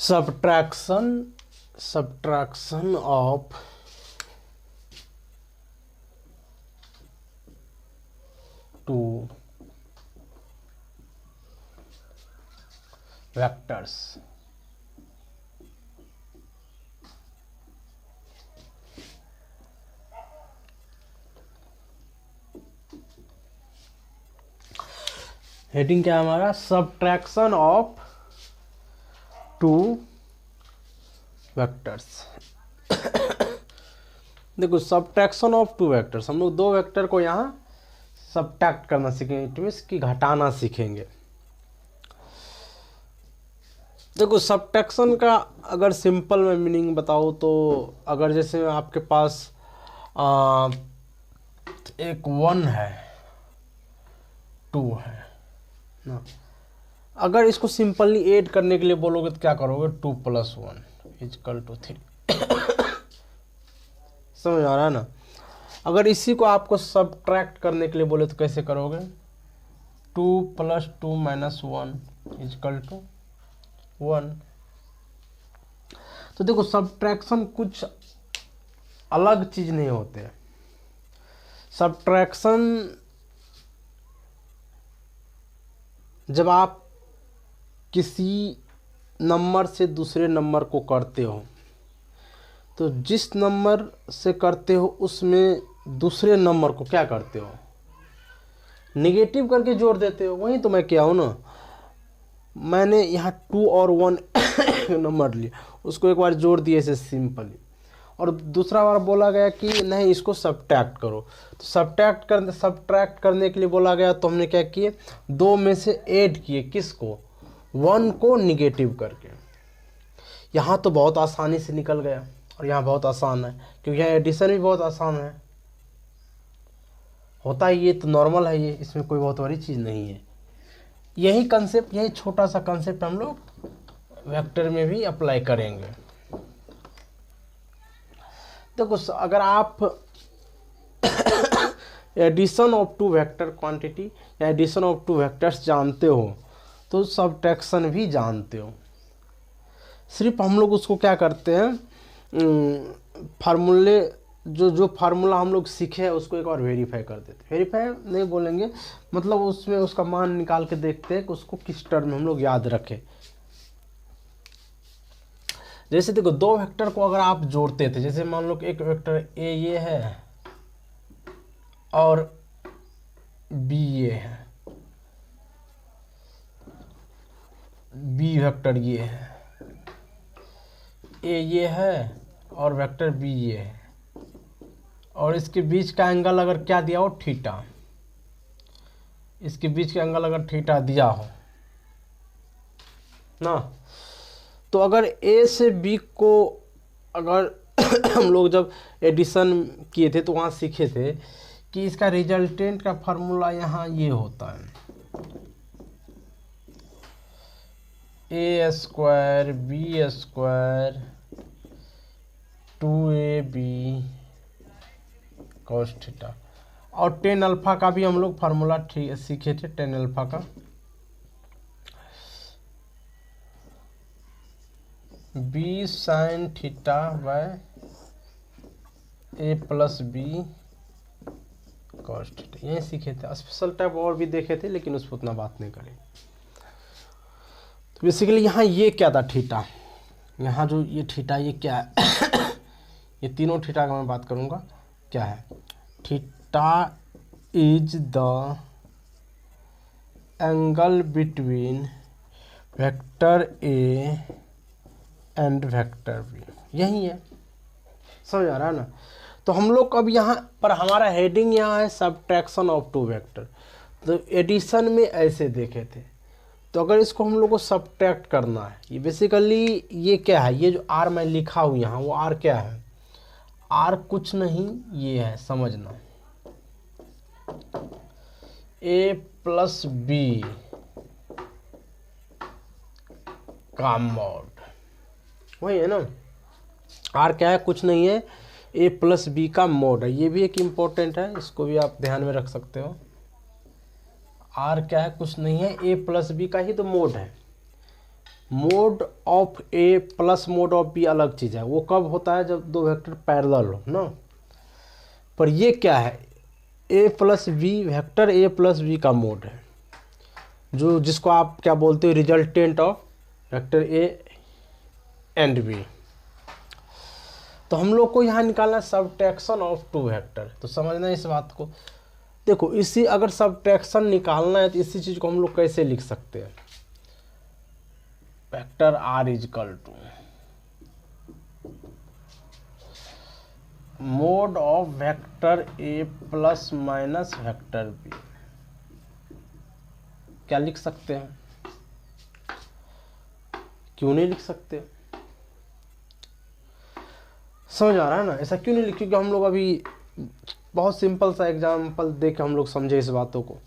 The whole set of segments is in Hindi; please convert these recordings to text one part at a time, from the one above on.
subtraction of two vectors. Heading क्या है हमारा? Subtraction of two vectors. देखो, सब्ट्रैक्शन ऑफ टू वेक्टर्स, हम लोग दो वेक्टर को यहाँ सब्ट्रैक्ट करना सीखेंगे, इट मीन्स कि घटाना सीखेंगे। देखो, सब्ट्रैक्शन का अगर सिंपल में मीनिंग बताऊँ तो, अगर जैसे आपके पास एक 1 है, 2 है ना, अगर इसको सिंपली ऐड करने के लिए बोलोगे तो क्या करोगे? 2 + 1 = 3। समझ आ रहा है ना? अगर इसी को आपको सब्ट्रैक्ट करने के लिए बोले तो कैसे करोगे? 2 + 2 - 1 = 1। तो देखो, सब्ट्रैक्शन कुछ अलग चीज नहीं होते। सब्ट्रैक्शन जब आप किसी नंबर से दूसरे नंबर को करते हो, तो जिस नंबर से करते हो उसमें दूसरे नंबर को क्या करते हो? नेगेटिव करके जोड़ देते हो। वही तो मैं क्या हूँ ना, मैंने यहाँ 2 और 1 नंबर लिया, उसको एक बार जोड़ दिए ऐसे सिंपली, और दूसरा बार बोला गया कि नहीं, इसको सब्ट्रैक्ट करो। तो सब्ट्रैक्ट करने के लिए बोला गया, तो हमने क्या किए? 2 में से ऐड किए, किसको? 1 को निगेटिव करके। यहाँ तो बहुत आसानी से निकल गया, और यहाँ बहुत आसान है, क्योंकि यहाँ एडिशन भी बहुत आसान है। होता है ये तो नॉर्मल है, ये इसमें कोई बहुत बड़ी चीज़ नहीं है। यही कंसेप्ट, यही छोटा सा कंसेप्ट हम लोग वेक्टर में भी अप्लाई करेंगे। देखो, अगर आप addition of two vector quantity या एडिशन ऑफ टू वेक्टर्स जानते हो, तो सब्ट्रैक्शन भी जानते हो। सिर्फ हम लोग उसको क्या करते हैं, फार्मूले जो फार्मूला हम लोग सीखे हैं उसको एक बार वेरीफाई कर देते। वेरीफाई नहीं बोलेंगे, मतलब उसमें उसका मान निकाल के देखते हैं कि उसको किस टर्म में हम लोग याद रखें। जैसे देखो, दो वेक्टर को अगर आप जोड़ते थे, जैसे मान लो कि एक वेक्टर ए ये है और बी ये है, बी वेक्टर ये है, ए ये है और वेक्टर बी ये है, और इसके बीच का एंगल अगर क्या दिया हो? थीटा। इसके बीच का एंगल अगर थीटा दिया हो ना, तो अगर ए से बी को अगर हम लोग जब एडिशन किए थे तो वहाँ सीखे थे कि इसका रिजल्टेंट का फार्मूला यहाँ ये होता है, a² b² 2ab cos theta. और tan अल्फा का भी हम लोग फार्मूला सीखे थे, tan अल्फा का b sin theta by a + b cos theta, यही सीखे थे। स्पेशल टाइप और भी देखे थे, लेकिन उस पर उतना बात नहीं करें। तो बेसिकली यहाँ ये क्या था? थीटा। यहाँ जो ये थीटा, ये क्या है? ये तीनों थीटा का मैं बात करूँगा, क्या है? Theta is the angle between vector A and vector b, यही है। समझ आ रहा है ना? तो हम लोग अब यहाँ पर हमारा हेडिंग यहाँ है सब्ट्रैक्शन ऑफ टू वेक्टर। तो एडिशन में ऐसे देखे थे, तो अगर इसको हम लोग को सब्ट्रैक्ट करना है, ये बेसिकली ये क्या है? ये जो आर मैं लिखा हूँ यहाँ, वो आर क्या है? आर कुछ नहीं, ये है, समझना, a + b का मॉड, वही है ना। आर क्या है? कुछ नहीं है, a + b का मॉड है। ये भी एक इम्पोर्टेंट है, इसको भी आप ध्यान में रख सकते हो। आर क्या है? कुछ नहीं है, a + b का ही तो मोड है। Mod of a plus mod of b अलग चीज़ है। वो कब होता है? जब दो वेक्टर पैरेलल हो ना। पर ये क्या है? A plus B, vector A plus B का मोड है, जो जिसको आप क्या बोलते हो? Resultant of vector A and B. तो हम लोग को यहाँ निकालना है सबट्रैक्शन ऑफ टू वेक्टर। तो समझना इस बात को। देखो, इसी अगर सबट्रैक्शन निकालना है तो इसी चीज़ को हम लोग कैसे लिख सकते हैं? Vector r equal to mod of vector A plus minus vector b. क्या लिख सकते हैं? क्यों नहीं लिख सकते? समझ आ रहा है ना? ऐसा क्यों नहीं लिख? क्योंकि हम लोग अभी बहुत सिंपल सा एग्जाम्पल दे के हम लोग समझे इस बातों को।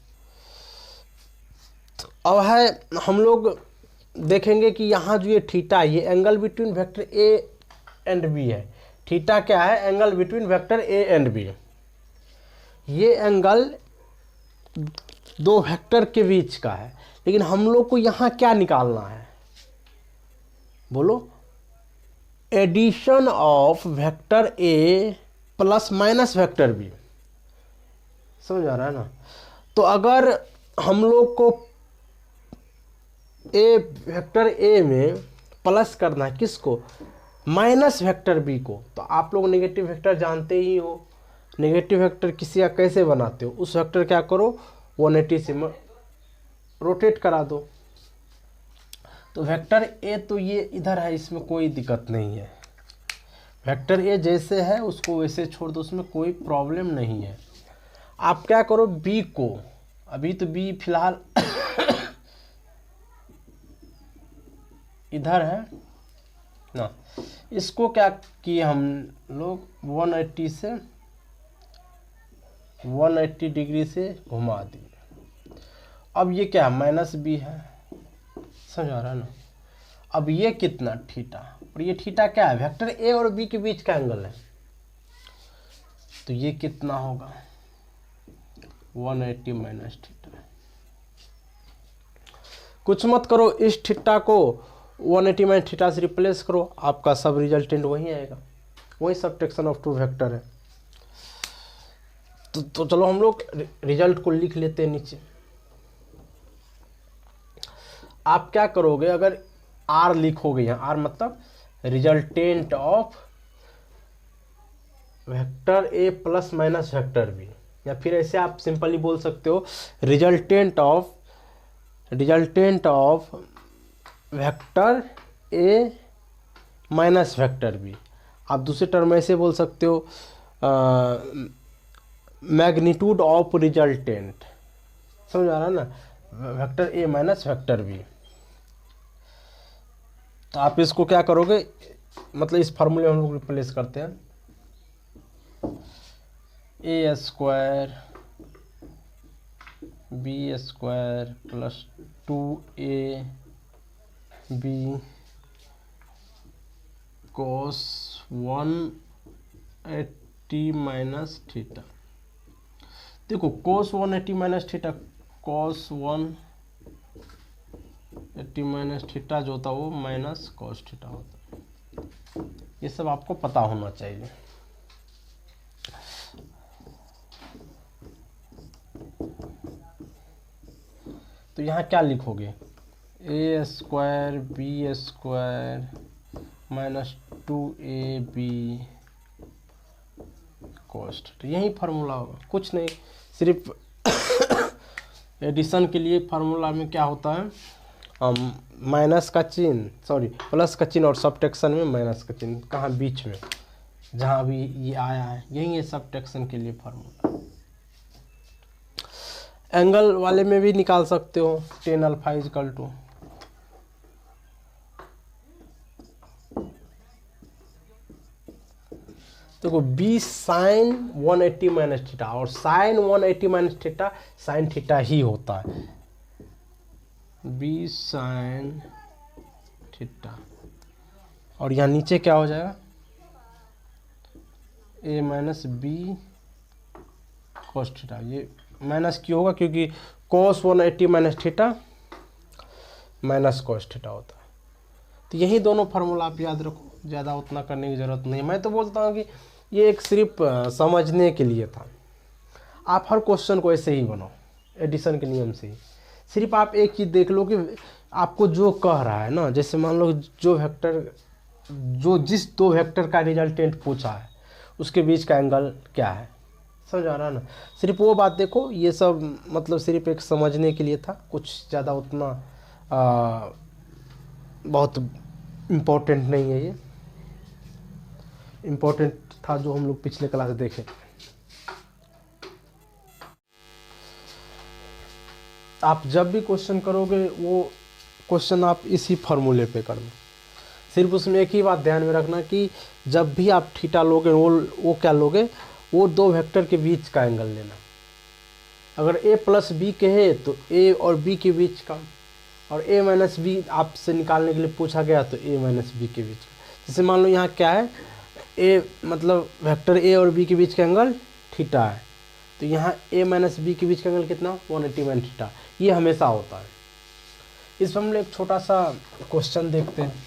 तो अब है, हम लोग देखेंगे कि यहाँ जो ये थीटा, ये angle between vector A and b है। थीटा क्या है? Angle between vector A and b. ये एंगल दो वेक्टर के बीच का है, लेकिन हम लोग को यहाँ क्या निकालना है? बोलो। Addition of vector A plus minus vector b. समझ आ रहा है ना? तो अगर हम लोग को ए वेक्टर ए में प्लस करना है, किसको? माइनस वेक्टर बी को। तो आप लोग नेगेटिव वेक्टर जानते ही हो। नेगेटिव वेक्टर किसी का कैसे बनाते हो? उस वेक्टर क्या करो, 180 से रोटेट करा दो। तो वेक्टर ए तो ये इधर है, इसमें कोई दिक्कत नहीं है। वेक्टर ए जैसे है उसको वैसे छोड़ दो, उसमें कोई प्रॉब्लम नहीं है। आप क्या करो, बी को, अभी तो बी फिलहाल इधर है ना, इसको क्या किए हम लोग, 180 से 180 डिग्री से घुमा दिए। अब ये क्या, माइनस बी है। समझ आ रहा है ना? अब ये कितना? थीटा। और ये थीटा क्या है? वेक्टर ए और बी के बीच का एंगल है। तो ये कितना होगा? 180 माइनस थीटा। कुछ मत करो, इस थीटा को 180 माइनस थीटा से रिप्लेस करो, आपका सब रिजल्टेंट वही आएगा। वही सबट्रैक्शन ऑफ टू वेक्टर है। तो चलो हम लोग रिजल्ट को लिख लेते हैं नीचे। आप क्या करोगे, अगर आर लिखोगे यहाँ, आर मतलब resultant of vector A plus minus vector b, या फिर ऐसे आप सिंपली बोल सकते हो resultant of vector a minus vector b. आप दूसरे टर्म ऐसे बोल सकते हो मैग्नीट्यूड ऑफ रिजल्टेंट। समझ आ रहा है ना? Vector a minus vector b. तो आप इसको क्या करोगे, मतलब इस फार्मूले में हम लोग रिप्लेस करते हैं, A square B square plus 2a B cos 180 minus theta. देखो cos 180 minus theta, cos 180 minus theta जो होता है वो माइनस cos थीटा होता है। ये सब आपको पता होना चाहिए। तो यहाँ क्या लिखोगे, A square B square minus 2ab cos. तो यही फार्मूला होगा, कुछ नहीं। सिर्फ एडिशन के लिए फार्मूला में क्या होता है, माइनस का चिन्ह, सॉरी प्लस का चिन्ह, और सबट्रैक्शन में माइनस का चिन्ह कहाँ, बीच में जहाँ अभी ये आया है, यही है सबट्रैक्शन के लिए फार्मूला। एंगल वाले में भी निकाल सकते हो, tan अल्फा इजकल टू देखो बी साइन 180 माइनस थीटा, और sine 180 minus theta sine theta ही होता है। बी साइन थीटा, और यहाँ नीचे क्या हो जाएगा, ए माइनस बी कॉस थीटा। ये माइनस क्यों होगा, क्योंकि cos 180 minus theta minus cos theta होता है। तो यही दोनों फार्मूला आप याद रखो, ज़्यादा उतना करने की ज़रूरत नहीं। मैं तो बोलता हूँ कि ये एक सिर्फ समझने के लिए था। आप हर क्वेश्चन को ऐसे ही बनाओ, एडिशन के नियम से ही। सिर्फ आप एक चीज़ देख लो कि आपको जो कह रहा है ना, जैसे मान लो जिस दो वेक्टर का रिजल्टेंट पूछा है उसके बीच का एंगल क्या है, समझ आ रहा है ना। सिर्फ वो बात देखो, ये सब मतलब सिर्फ एक समझने के लिए था, कुछ ज़्यादा उतना बहुत इम्पोर्टेंट नहीं है। ये इम्पोर्टेंट था जो हम लोग पिछले क्लास देखे। आप जब भी क्वेश्चन करोगे वो क्वेश्चन आप इसी फार्मूले पे करना। सिर्फ उसमें एक ही बात ध्यान में रखना कि जब भी आप थीटा लोगे वो क्या लोगे, वो दो वेक्टर के बीच का एंगल लेना। अगर a प्लस बी के है तो a और b के बीच का, और a माइनस बी आपसे निकालने के लिए पूछा गया तो a माइनस बी के बीच का। जैसे मान लो यहाँ क्या है, a मतलब वेक्टर a और b के बीच का एंगल थीटा है, तो यहाँ a माइनस बी के बीच का एंगल कितना, 180 थीटा। ये हमेशा होता है। इस पर हम लोग एक छोटा सा क्वेश्चन देखते हैं।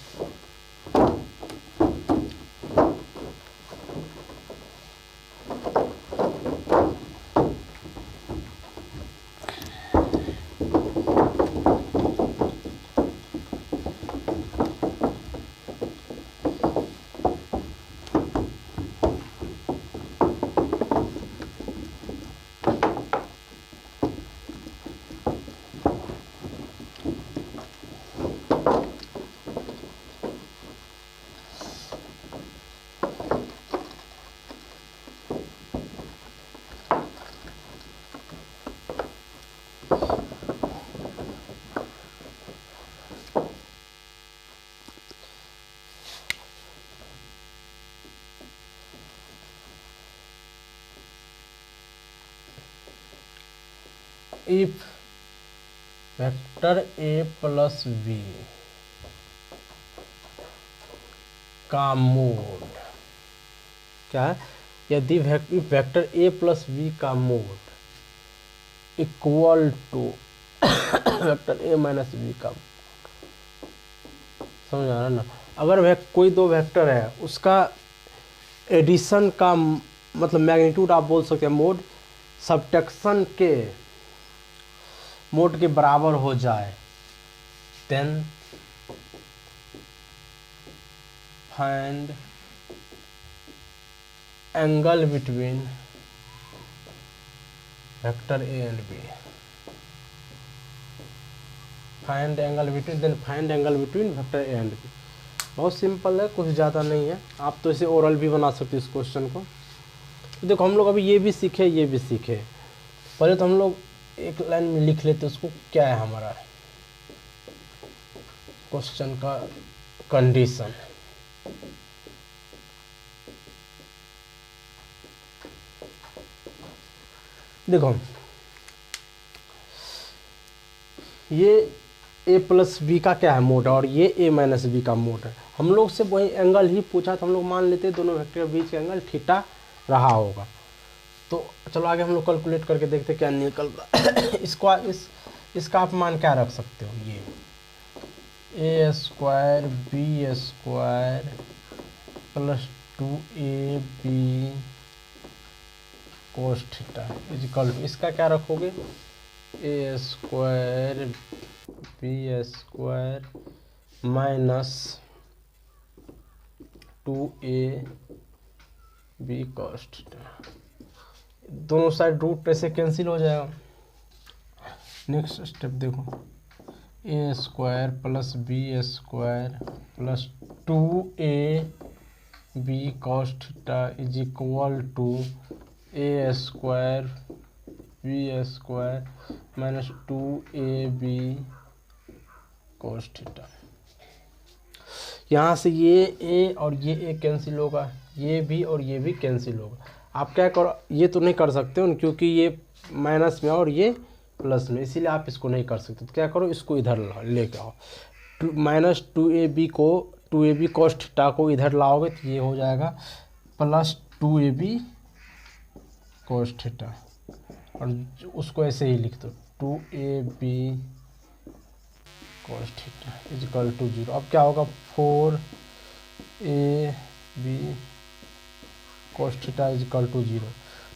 If vector a plus B का मोड क्या है, यदि वेक्टर a प्लस बी का mod equal to vector a minus b का, समझ आ रहा है ना। अगर कोई दो वेक्टर है उसका एडिशन का मतलब मैग्नीट्यूड आप बोल सकते हैं मोड सब्ट्रैक्शन के मोड के बराबर हो जाए, then find angle between vector A and b. Find angle between, then find angle between vector A and b. बहुत सिंपल है, कुछ ज़्यादा नहीं है। आप तो इसे ओरल भी बना सकते हो इस क्वेश्चन को। तो देखो हम लोग अभी ये भी सीखे। पहले तो हम लोग एक लाइन में लिख लेते उसको, क्या है हमारा क्वेश्चन का कंडीशन। देखो ये a प्लस बी का क्या है मोड है, और ये a माइनस बी का मोड है। हम लोग से वही एंगल ही पूछा तो हम लोग मान लेते दोनों वेक्टर के बीच का एंगल थीटा रहा होगा। तो चलो आगे हम लोग कैलकुलेट करके देखते क्या निकलता है। इसका आप मान क्या रख सकते हो, ये a square B square plus 2ab cos theta equal to, इसका क्या रखोगे, a square B square minus 2ab cos theta. दोनों साइड रूट ऐसे कैंसिल हो जाएगा। नेक्स्ट स्टेप देखो, a square plus B square plus 2ab cos theta is equal to a square B square minus 2ab cos theta. यहाँ से ये a और ये a कैंसिल होगा, ये भी और ये भी कैंसिल होगा। आप क्या करो, ये तो नहीं कर सकते हो क्योंकि ये माइनस में और ये प्लस में, इसीलिए आप इसको नहीं कर सकते। तो क्या करो, इसको इधर लेके आओ, माइनस 2ab कॉस थीटा को इधर लाओगे तो ये हो जाएगा प्लस 2ab कॉस थीटा, और उसको ऐसे ही लिख दो 2ab cos theta equal to 0। अब क्या होगा 4ab cos theta equal to 0।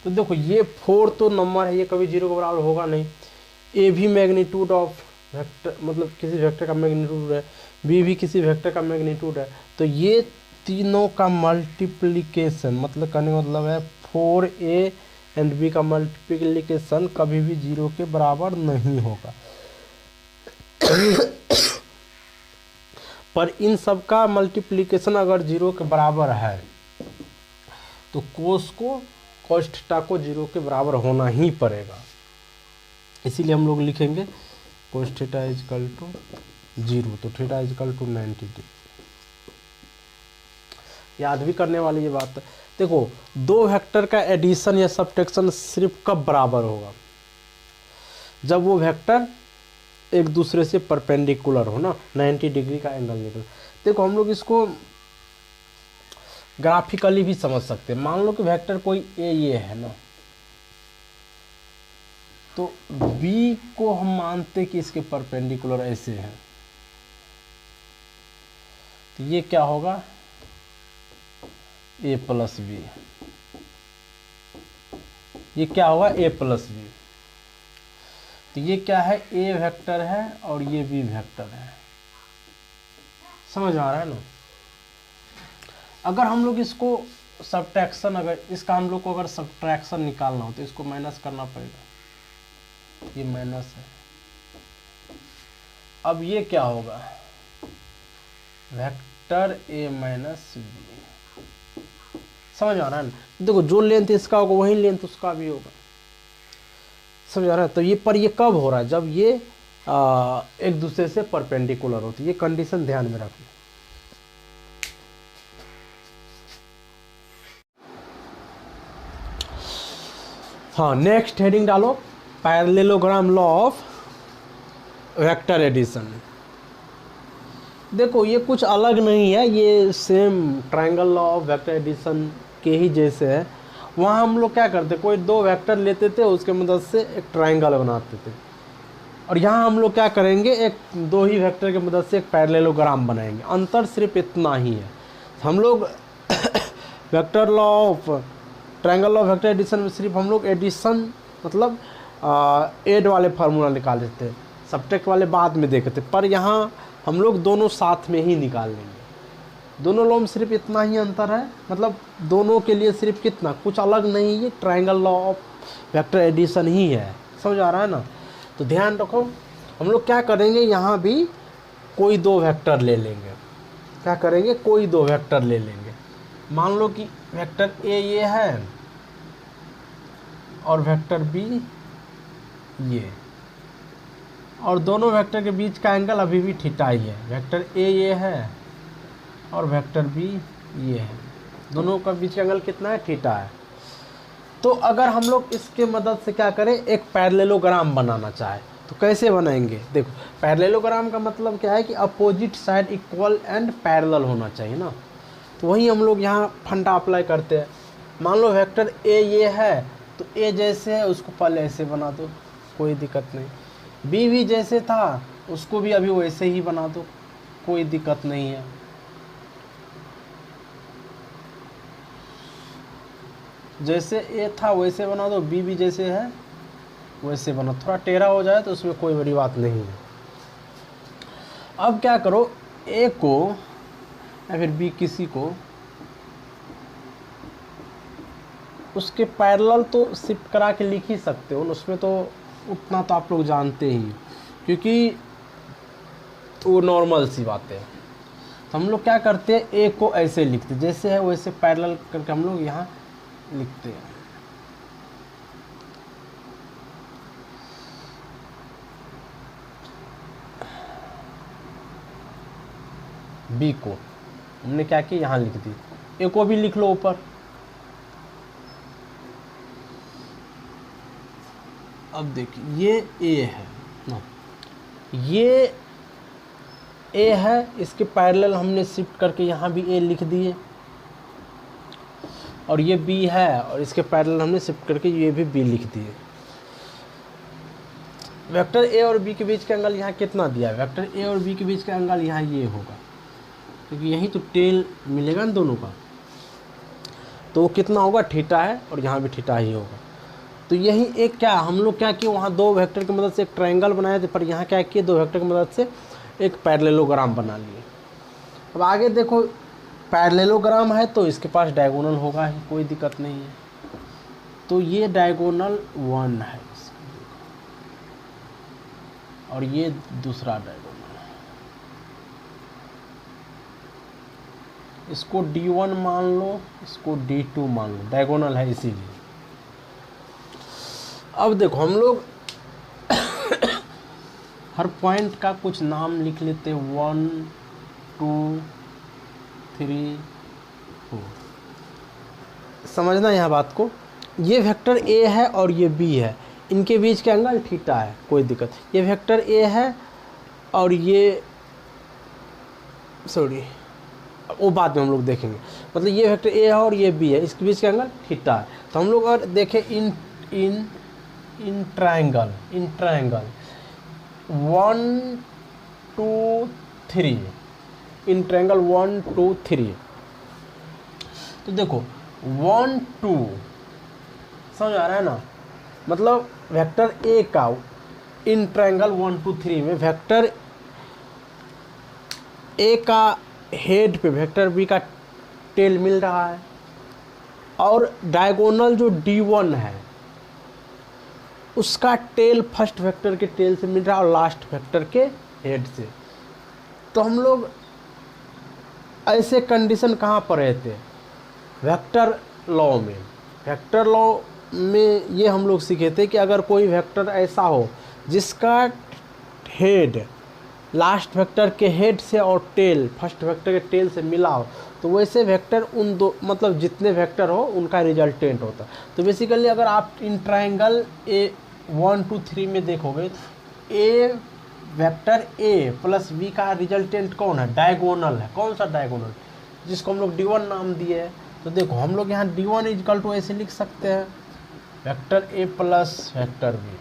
तो देखो ये 4 तो नंबर है, ये कभी 0 के बराबर होगा नहीं। ए भी मैग्नीट्यूड ऑफ वेक्टर, मतलब किसी वेक्टर का मैग्नीट्यूड है, बी भी किसी वेक्टर का मैग्नीट्यूड है। तो ये तीनों का मल्टीप्लिकेशन, मतलब कहने का मतलब है 4a एंड बी का मल्टीप्लिकेशन कभी भी 0 के बराबर नहीं होगा। पर इन सब का मल्टीप्लिकेशन अगर 0 के बराबर है तो कोस को cos थीटा को 0 के बराबर होना ही पड़ेगा। इसीलिए हम लोग लिखेंगे cos थीटा इजकल टू 0, तो थीटा इजकल टू 90 डिग्री। याद भी करने वाली ये बात है। देखो दो वेक्टर का एडिशन या सब्ट्रैक्शन सिर्फ कब बराबर होगा, जब वो वेक्टर एक दूसरे से परपेंडिकुलर हो ना, 90 डिग्री का एंगल निकल। देखो हम लोग इसको ग्राफिकली भी समझ सकते हैं। मान लो कि वेक्टर कोई ए ये है ना, तो बी को हम मानते कि इसके परपेंडिकुलर ऐसे हैं, तो ये क्या होगा ए प्लस बी, ये क्या होगा ए प्लस बी। तो ये क्या है, ए वेक्टर है और ये बी वेक्टर है। समझ आ रहा है ना। अगर हम लोग इसको सब्ट्रैक्शन, अगर इसका हम लोग को अगर सब्ट्रैक्शन निकालना हो तो इसको माइनस करना पड़ेगा, ये माइनस है। अब ये क्या होगा, वेक्टर ए माइनस बी। समझ आ रहा है ना। देखो जो लेंथ इसका होगा वही लेंथ उसका भी होगा। समझ आ रहा है। तो ये पर ये कब हो रहा है, जब ये एक दूसरे से परपेंडिकुलर होती है। ये कंडीशन ध्यान में रखना। हाँ, नेक्स्ट हेडिंग डालो, parallelogram law of vector addition. देखो ये कुछ अलग नहीं है, ये same triangle law of vector addition के ही जैसे है। वहाँ हम लोग क्या करते, कोई दो वेक्टर लेते थे, उसके मदद से एक ट्रायंगल बनाते थे। और यहाँ हम लोग क्या करेंगे, एक दो ही वेक्टर की मदद से एक पैरेललोग्राम बनाएंगे। अंतर सिर्फ इतना ही है। हम लोग vector law of triangle law of vector addition में सिर्फ हम लोग एडिशन मतलब एड वाले फार्मूला निकाल देते हैं, सब्ट्रैक्ट वाले बाद में देखते। पर यहाँ हम लोग दोनों साथ में ही निकाल लेंगे। दोनों लॉ में सिर्फ इतना ही अंतर है, मतलब दोनों के लिए सिर्फ कितना, कुछ अलग नहीं है, triangle law of vector addition ही है। समझ आ रहा है ना। तो ध्यान रखो, हम लोग क्या करेंगे, यहाँ भी कोई दो वेक्टर ले लेंगे। क्या करेंगे, कोई दो वेक्टर ले लेंगे। मान लो कि वेक्टर ए ये है और वेक्टर बी ये, और दोनों वेक्टर के बीच का एंगल अभी भी थीटा ही है। वेक्टर ए ये है और वेक्टर बी ये है, दोनों का बीच का एंगल कितना है, थीटा है। तो अगर हम लोग इसके मदद से क्या करें, एक पैरेललोग्राम बनाना चाहे तो कैसे बनाएंगे। देखो पैरेललोग्राम का मतलब क्या है कि opposite side equal and parallel होना चाहिए ना। तो वही हम लोग यहाँ फंडा अप्लाई करते हैं। मान लो वेक्टर ए ये है, तो ए जैसे है उसको पहले ऐसे बना दो, कोई दिक्कत नहीं। बी भी जैसे था उसको भी अभी वैसे ही बना दो, कोई दिक्कत नहीं है। जैसे ए था वैसे बना दो, बी भी जैसे है वैसे बना। थोड़ा टेढ़ा हो जाए तो उसमें कोई बड़ी बात नहीं है। अब क्या करो, ए को या फिर बी किसी को उसके पैरेलल तो शिफ्ट करा के लिख ही सकते हो, उसमें तो उतना तो आप लोग जानते ही, क्योंकि वो नॉर्मल सी बात है। तो हम लोग क्या करते हैं, ए को ऐसे लिखते, जैसे है वैसे पैरेलल करके हम लोग यहाँ लिखते हैं। बी को हमने क्या किया, यहाँ लिख दी। ए को भी लिख लो ऊपर। अब देखिए ये ए है ना, ये ए है, इसके पैरेलल हमने शिफ्ट करके यहाँ भी ए लिख दिए। और ये बी है और इसके पैरेलल हमने शिफ्ट करके ये भी बी लिख दिए। वेक्टर ए और बी के बीच का एंगल यहाँ कितना दिया है, वेक्टर ए और बी के बीच का एंगल यहाँ ये होगा, क्योंकि यही तो टेल मिलेगा ना दोनों का, तो वो कितना होगा, थीटा है, और यहाँ भी थीटा ही होगा। तो यही एक क्या हम लोग क्या किए, वहाँ दो वेक्टर की मदद से एक ट्रायंगल बनाए थे, पर यहाँ क्या किए, दो वेक्टर की मदद से एक पैरेललोग्राम बना लिए। अब आगे देखो, पैरेललोग्राम है तो इसके पास डायगोनल होगा ही, कोई दिक्कत नहीं है। तो ये डायगोनल 1 है और ये दूसरा डायगोनल है, इसको D1 मान लो, इसको D2 मान लो, डायगोनल है इसीलिए। अब देखो हम लोग हर पॉइंट का कुछ नाम लिख लेते हैं, 1 2 3 4। समझना यह बात को, ये वेक्टर ए है और ये बी है, इनके बीच का एंगल थीटा है, कोई दिक्कत। ये वेक्टर ए है और ये सॉरी वो बाद में हम लोग देखेंगे, मतलब ये वेक्टर ए है और ये बी है, इसके बीच का एंगल थीटा है। तो हम लोग अगर देखें इन ट्रायंगल 1 2 3, इन ट्रायंगल 1 2 3, तो देखो 1 2 समझ आ रहा है ना, मतलब वेक्टर ए का इन ट्रायंगल 1 2 3 में वेक्टर ए का हेड पे वेक्टर बी का टेल मिल रहा है, और डायगोनल जो D1 है उसका टेल फर्स्ट वेक्टर के टेल से मिल रहा है और लास्ट वेक्टर के हेड से। तो हम लोग ऐसे कंडीशन कहाँ पर रहते, वेक्टर लॉ में। वेक्टर लॉ में ये हम लोग सीखे थे कि अगर कोई वेक्टर ऐसा हो जिसका हेड लास्ट वेक्टर के हेड से और टेल फर्स्ट वेक्टर के टेल से मिला हो, तो वैसे वेक्टर उन दो मतलब जितने वेक्टर हो उनका रिजल्टेंट होता है। तो बेसिकली अगर आप इन ट्रायंगल ए 1 2 3 में देखोगे, ए वेक्टर ए प्लस बी का रिजल्टेंट कौन है, डायगोनल है। कौन सा डायगोनल, जिसको हम लोग D1 नाम दिए है। तो देखो हम लोग यहाँ D1 इक्वल टू ऐसे लिख सकते हैं, वेक्टर ए प्लस वेक्टर बी।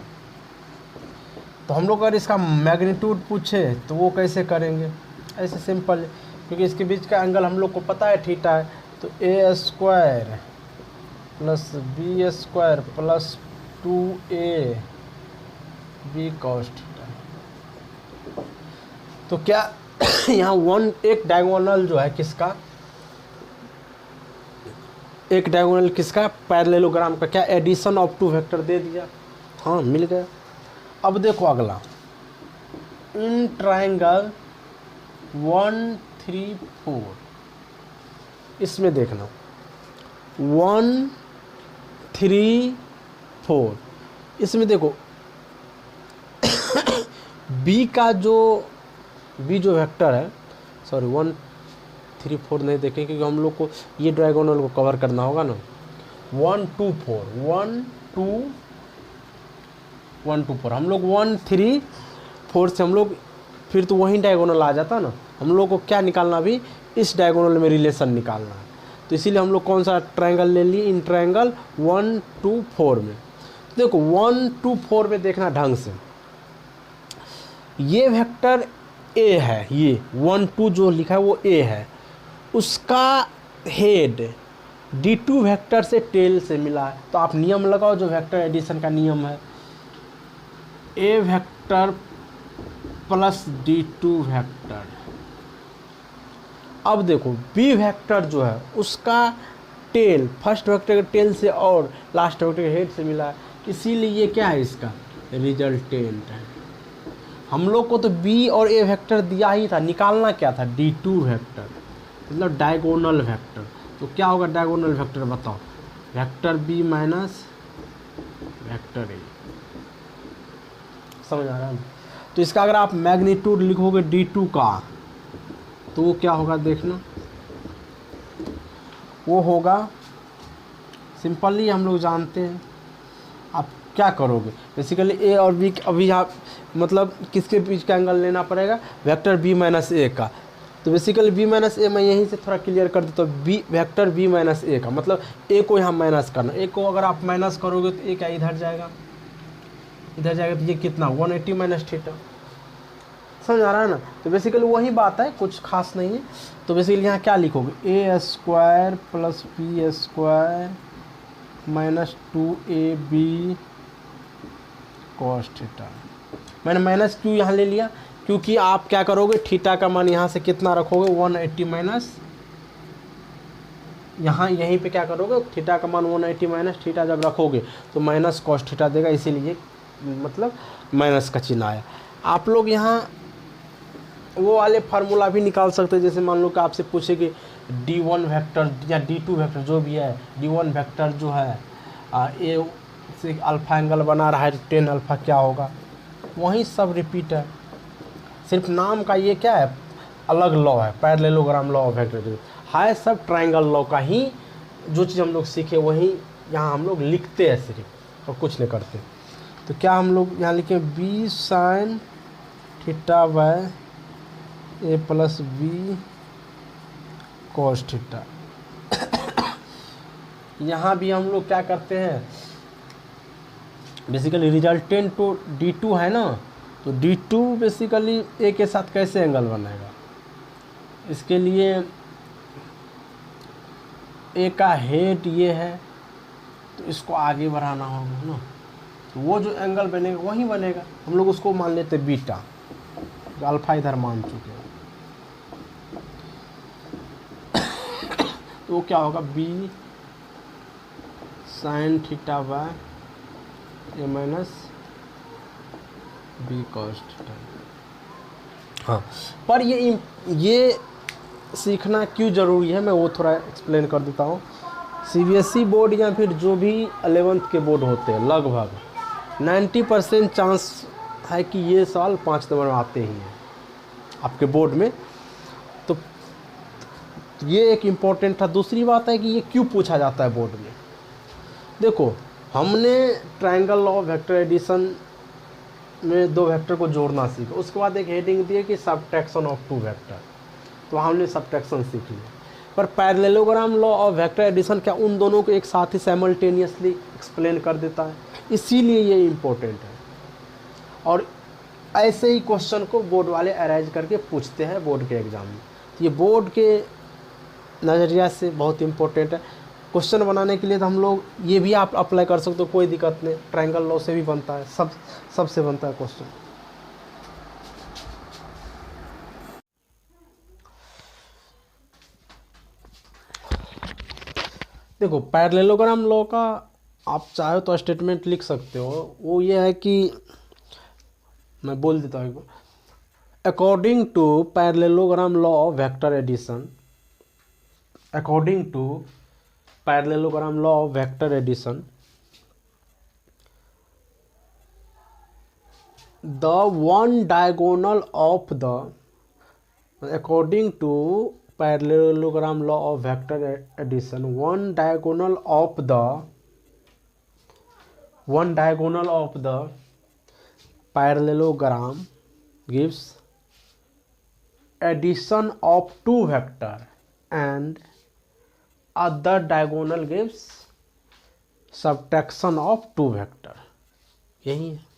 तो हम लोग अगर इसका मैग्नीट्यूड पूछे तो वो कैसे करेंगे, ऐसे सिंपल, क्योंकि इसके बीच का एंगल हम लोग को पता है थीटा है। तो A square plus B square plus 2a B cos theta. तो क्या यहाँ एक डायगोनल जो है किसका, एक डायगोनल किसका, पैरेललोग्राम का, क्या एडिशन ऑफ टू वेक्टर दे दिया, हाँ मिल गया। अब देखो अगला, इन ट्रायंगल 1 3 4, इसमें देखना 1 3 4, इसमें देखो बी का जो वेक्टर है, सॉरी 1 3 4 नहीं देखें क्योंकि हम लोग को ये डायगोनल को कवर करना होगा ना। 1 2 4 हम लोग 1 3 4 से हम लोग फिर तो वही डायगोनल आ जाता ना। हम लोग को क्या निकालना, भी इस डायगोनल में रिलेशन निकालना है। तो इसीलिए हम लोग कौन सा ट्रायंगल ले लिए, इन ट्रायंगल 1 2 4 में। देखो 1 2 4 में देखना ढंग से, ये वेक्टर ए है, ये 1 2 जो लिखा है वो ए है, उसका हेड D2 वेक्टर से टेल से मिला है। तो आप नियम लगाओ जो वेक्टर एडिशन का नियम है, ए वेक्टर प्लस D2 वेक्टर। अब देखो बी वेक्टर जो है उसका टेल फर्स्ट वेक्टर के टेल से और लास्ट वेक्टर के हेड से मिला है, इसीलिए ये क्या है, इसका रिजल्टेंट है। हम लोग को तो बी और ए वेक्टर दिया ही था, निकालना क्या था, D2 वेक्टर मतलब डायगोनल वेक्टर। तो क्या होगा डायगोनल वेक्टर बताओ, vector b minus vector a. समझ आ रहा है। तो इसका अगर आप मैग्नीट्यूड लिखोगे D2 का, तो वो क्या होगा देखना, वो होगा सिंपली हम लोग जानते हैं। आप क्या करोगे, बेसिकली ए और बी अभी आप मतलब किसके बीच का एंगल लेना पड़ेगा, वेक्टर बी माइनस ए का। तो बेसिकली बी माइनस ए मैं यहीं से थोड़ा क्लियर कर देता हूँ। बी वेक्टर बी माइनस ए का मतलब ए को यहाँ माइनस करना, ए को अगर आप माइनस करोगे तो ए क्या इधर जाएगा, इधर जाएगा तो ये कितना 180 माइनस थीटा, समझ आ रहा है ना। तो बेसिकली वही बात है, कुछ खास नहीं है। तो बेसिकली यहाँ क्या लिखोगे, A square plus B square minus 2ab cos theta. मैंने माइनस क्यों यहाँ ले लिया, क्योंकि आप क्या करोगे, थीटा का मान यहाँ से कितना रखोगे 180 माइनस, यहाँ यहीं पे क्या करोगे, थीटा का मान 180 माइनस थीटा जब रखोगे तो माइनस कॉस थीटा देगा, इसीलिए मतलब माइनस का चिन्ह आया। आप लोग यहाँ वो वाले फार्मूला भी निकाल सकते हैं, जैसे मान लो कि आपसे पूछे कि d1 वेक्टर या d2 वेक्टर जो भी है, d1 वेक्टर जो है ए से अल्फा एंगल बना रहा है, tan अल्फा क्या होगा, वहीं सब रिपीट है, सिर्फ नाम का ये क्या है अलग लॉ है, पैरेललोग्राम लॉ ऑफ वेक्टर है, सब ट्रायंगल लॉ का ही जो चीज़ हम लोग सीखे वही यहाँ हम लोग लिखते हैं सिर्फ, और कुछ नहीं करते। तो क्या हम लोग यहाँ लिखें b sin theta by a plus b cos theta. यहाँ भी हम लोग क्या करते हैं, बेसिकली रिजल्टेंट तो d2 है ना, तो d2 बेसिकली a के साथ कैसे एंगल बनेगा, इसके लिए a का हेड ये है तो इसको आगे बढ़ाना होगा ना, तो वो जो एंगल बनेगा वही बनेगा, हम लोग उसको मान लेते बीटा, तो अल्फा इधर मान चुके हैं। तो क्या होगा b sine theta by a minus b cos theta. हाँ, पर ये सीखना क्यों ज़रूरी है, मैं वो थोड़ा एक्सप्लेन कर देता हूँ। सीबीएसई बोर्ड या फिर जो भी 11th के बोर्ड होते हैं, लगभग 90% चांस है कि ये सवाल 5 नंबर में आते ही हैं आपके बोर्ड में। तो ये एक इम्पोर्टेंट था। दूसरी बात है कि ये क्यों पूछा जाता है बोर्ड में। देखो, हमने triangle law of vector addition में 2 वेक्टर को जोड़ना सीखा, उसके बाद एक हेडिंग दी है कि सबट्रैक्शन ऑफ 2 वेक्टर, तो हमने सबट्रैक्शन सीख लिया। पर parallelogram law of vector addition क्या उन दोनों को एक साथ ही साइमल्टेनियसली एक्सप्लेन कर देता है, इसीलिए ये इम्पोर्टेंट है। और ऐसे ही क्वेश्चन को बोर्ड वाले अरेंज करके पूछते हैं बोर्ड के एग्ज़ाम में, तो ये बोर्ड के नज़रिया से बहुत इम्पोर्टेंट है। क्वेश्चन बनाने के लिए तो हम लोग ये भी आप अप्लाई कर सकते हो, कोई दिक्कत नहीं, ट्रायंगल लॉ से भी बनता है, सबसे बनता है क्वेश्चन। देखो, पैरेललोग्राम लॉ का आप चाहे तो स्टेटमेंट लिख सकते हो, वो ये है कि मैं बोल देता हूँ एक बार, according to parallelogram law of vector addition, according to parallelogram law of vector addition, the one diagonal of the, according to parallelogram law of vector addition, one diagonal of the parallelogram gives addition of 2 vector and other diagonal gives subtraction of 2 vector। यही है।